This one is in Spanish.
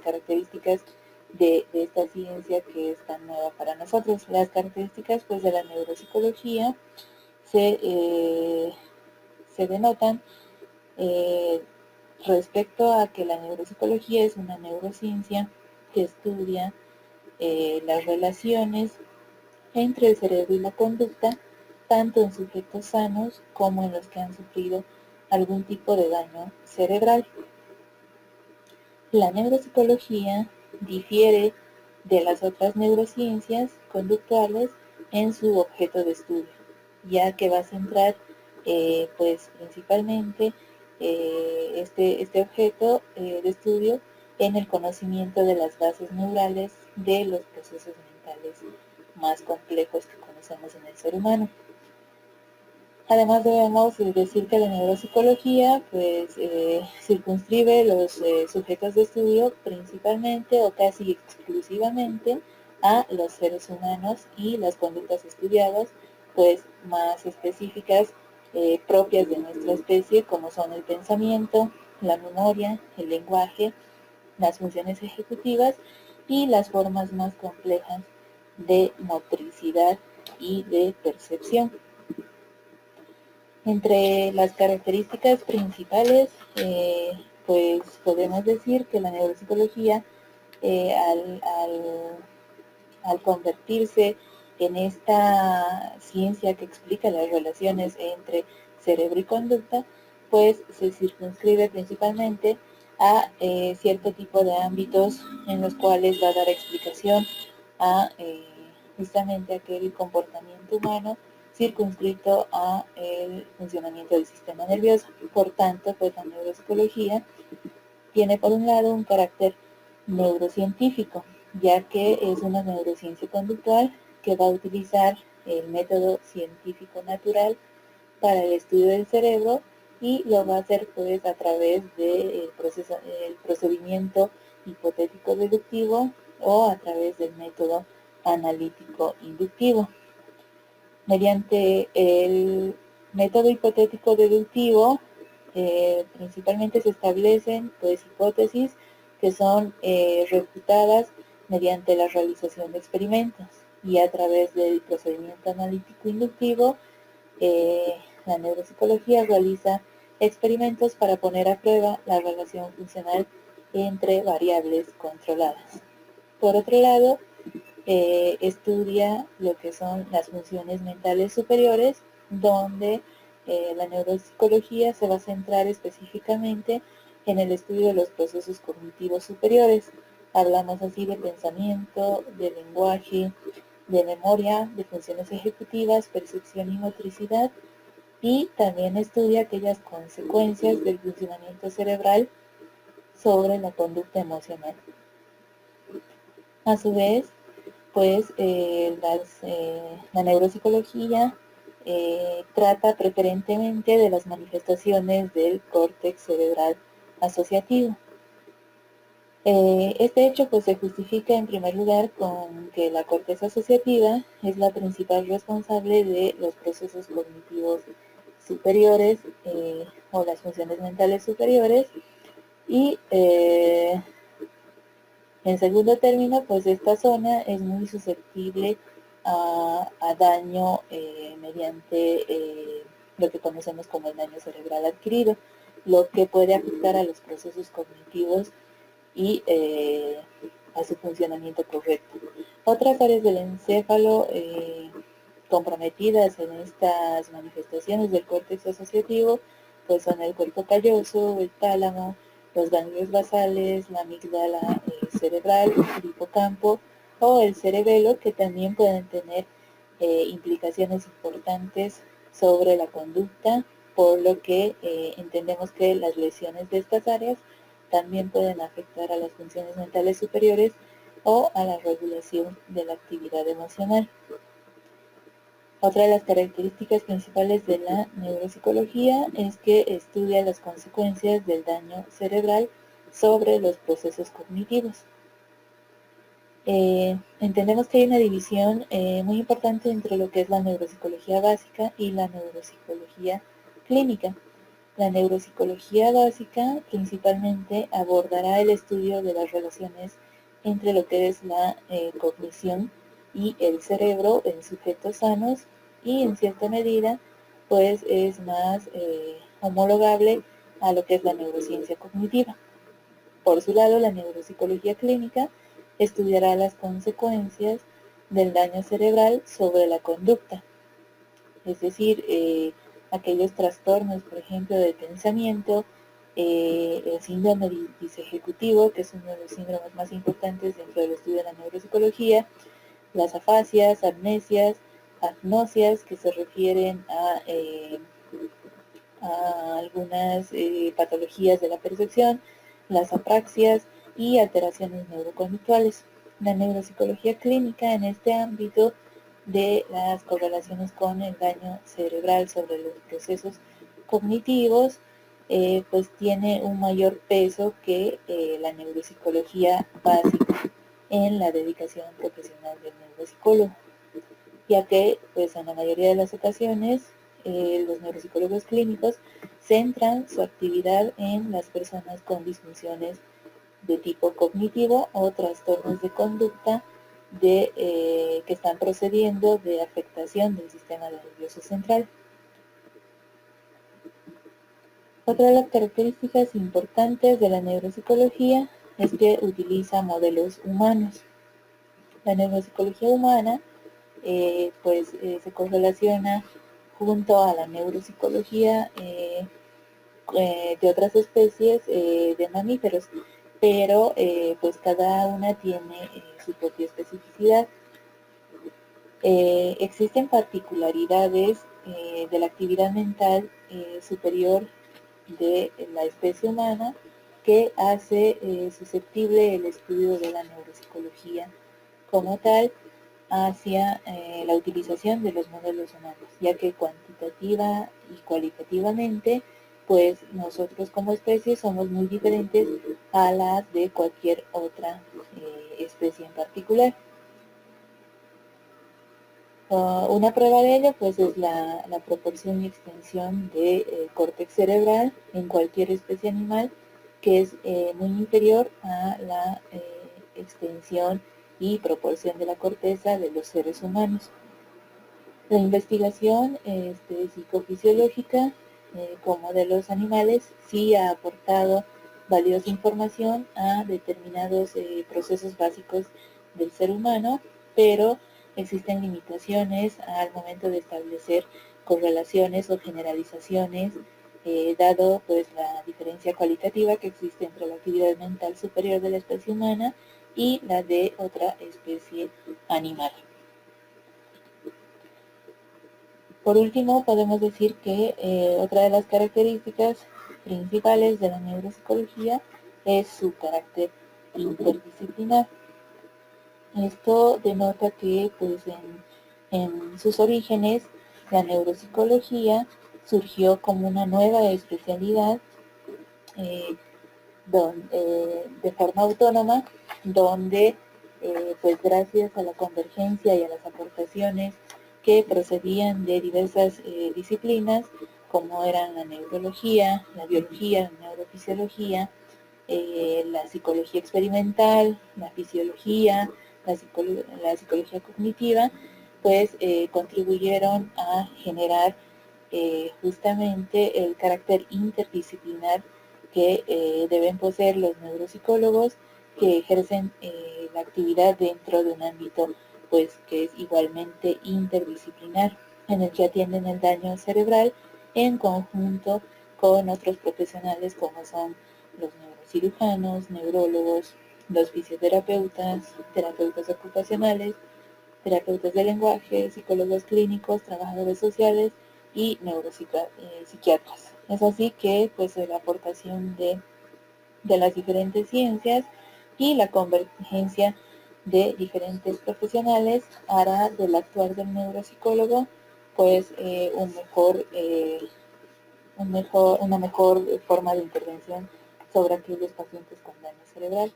características de esta ciencia que es tan nueva para nosotros. Las características pues, de la neuropsicología se denotan respecto a que la neuropsicología es una neurociencia que estudia las relaciones entre el cerebro y la conducta, tanto en sujetos sanos como en los que han sufrido algún tipo de daño cerebral. La neuropsicología difiere de las otras neurociencias conductuales en su objeto de estudio, ya que va a centrar pues principalmente este objeto de estudio en el conocimiento de las bases neurales de los procesos mentales más complejos que conocemos en el ser humano. Además debemos decir que la neuropsicología pues circunscribe los sujetos de estudio principalmente o casi exclusivamente a los seres humanos y las conductas estudiadas pues más específicas propias de nuestra especie, como son el pensamiento, la memoria, el lenguaje, las funciones ejecutivas y las formas más complejas de motricidad y de percepción. Entre las características principales, pues podemos decir que la neuropsicología, al convertirse en esta ciencia que explica las relaciones entre cerebro y conducta, pues se circunscribe principalmente a cierto tipo de ámbitos en los cuales va a dar explicación a justamente aquel comportamiento humano circunscrito a el funcionamiento del sistema nervioso. Por tanto, pues la neuropsicología tiene por un lado un carácter neurocientífico, ya que es una neurociencia conductual que va a utilizar el método científico natural para el estudio del cerebro y lo va a hacer pues a través del procedimiento hipotético deductivo o a través del método analítico inductivo. Mediante el método hipotético deductivo principalmente se establecen pues hipótesis que son refutadas mediante la realización de experimentos, y a través del procedimiento analítico inductivo la neuropsicología realiza experimentos para poner a prueba la relación funcional entre variables controladas. Por otro lado, estudia lo que son las funciones mentales superiores, donde la neuropsicología se va a centrar específicamente en el estudio de los procesos cognitivos superiores. Hablamos así de pensamiento, de lenguaje, de memoria, de funciones ejecutivas, percepción y motricidad, y también estudia aquellas consecuencias del funcionamiento cerebral sobre la conducta emocional. A su vez, pues la neuropsicología trata preferentemente de las manifestaciones del córtex cerebral asociativo. Este hecho pues se justifica en primer lugar con que la corteza asociativa es la principal responsable de los procesos cognitivos superiores o las funciones mentales superiores, y en segundo término, pues esta zona es muy susceptible a daño mediante lo que conocemos como el daño cerebral adquirido, lo que puede afectar a los procesos cognitivos y a su funcionamiento correcto. Otras áreas del encéfalo comprometidas en estas manifestaciones del córtex asociativo pues son el cuerpo calloso, el tálamo, los ganglios basales, la amígdala cerebral, el hipocampo o el cerebelo, que también pueden tener implicaciones importantes sobre la conducta, por lo que entendemos que las lesiones de estas áreas también pueden afectar a las funciones mentales superiores o a la regulación de la actividad emocional. Otra de las características principales de la neuropsicología es que estudia las consecuencias del daño cerebral sobre los procesos cognitivos. Entendemos que hay una división muy importante entre lo que es la neuropsicología básica y la neuropsicología clínica. La neuropsicología básica principalmente abordará el estudio de las relaciones entre lo que es la cognición y el cerebro en sujetos sanos, y en cierta medida pues es más homologable a lo que es la neurociencia cognitiva. Por su lado, la neuropsicología clínica estudiará las consecuencias del daño cerebral sobre la conducta, es decir, aquellos trastornos, por ejemplo, del pensamiento, el síndrome disejecutivo, que es uno de los síndromes más importantes dentro del estudio de la neuropsicología, las afasias, amnesias, agnosias, que se refieren a algunas patologías de la percepción, las apraxias y alteraciones neuroconductuales. La neuropsicología clínica en este ámbito de las correlaciones con el daño cerebral sobre los procesos cognitivos, pues tiene un mayor peso que la neuropsicología básica en la dedicación profesional del neuropsicólogo, ya que pues en la mayoría de las ocasiones los neuropsicólogos clínicos centran su actividad en las personas con disfunciones de tipo cognitivo o trastornos de conducta que están procediendo de afectación del sistema nervioso central. Otra de las características importantes de la neuropsicología es que utiliza modelos humanos. La neuropsicología humana se correlaciona junto a la neuropsicología de otras especies de mamíferos, pero pues cada una tiene su propia especificidad. Existen particularidades de la actividad mental superior de la especie humana que hace susceptible el estudio de la neuropsicología como tal hacia la utilización de los modelos humanos, ya que cuantitativa y cualitativamente, pues nosotros como especie somos muy diferentes a las de cualquier otra especie en particular. Una prueba de ello pues es la proporción y extensión de córtex cerebral en cualquier especie animal, que es muy inferior a la extensión y proporción de la corteza de los seres humanos. La investigación psicofisiológica con modelos animales sí ha aportado valiosa información a determinados procesos básicos del ser humano, pero existen limitaciones al momento de establecer correlaciones o generalizaciones, dado pues la diferencia cualitativa que existe entre la actividad mental superior de la especie humana y la de otra especie animal. Por último, podemos decir que otra de las características principales de la neuropsicología es su carácter interdisciplinar. Esto denota que pues, en sus orígenes la neuropsicología surgió como una nueva especialidad de forma autónoma, donde pues gracias a la convergencia y a las aportaciones que procedían de diversas disciplinas, como eran la neurología, la biología, la neurofisiología, la psicología experimental, la fisiología, la psicología cognitiva, pues contribuyeron a generar justamente el carácter interdisciplinar que deben poseer los neuropsicólogos que ejercen la actividad dentro de un ámbito pues que es igualmente interdisciplinar, en el que atienden el daño cerebral en conjunto con otros profesionales como son los neurocirujanos, neurólogos, los fisioterapeutas, terapeutas ocupacionales, terapeutas de lenguaje, psicólogos clínicos, trabajadores sociales y neuropsiquiatras. Es así que pues la aportación de las diferentes ciencias y la convergencia de diferentes profesionales hará del actuar del neuropsicólogo pues una mejor forma de intervención sobre aquellos pacientes con daño cerebral.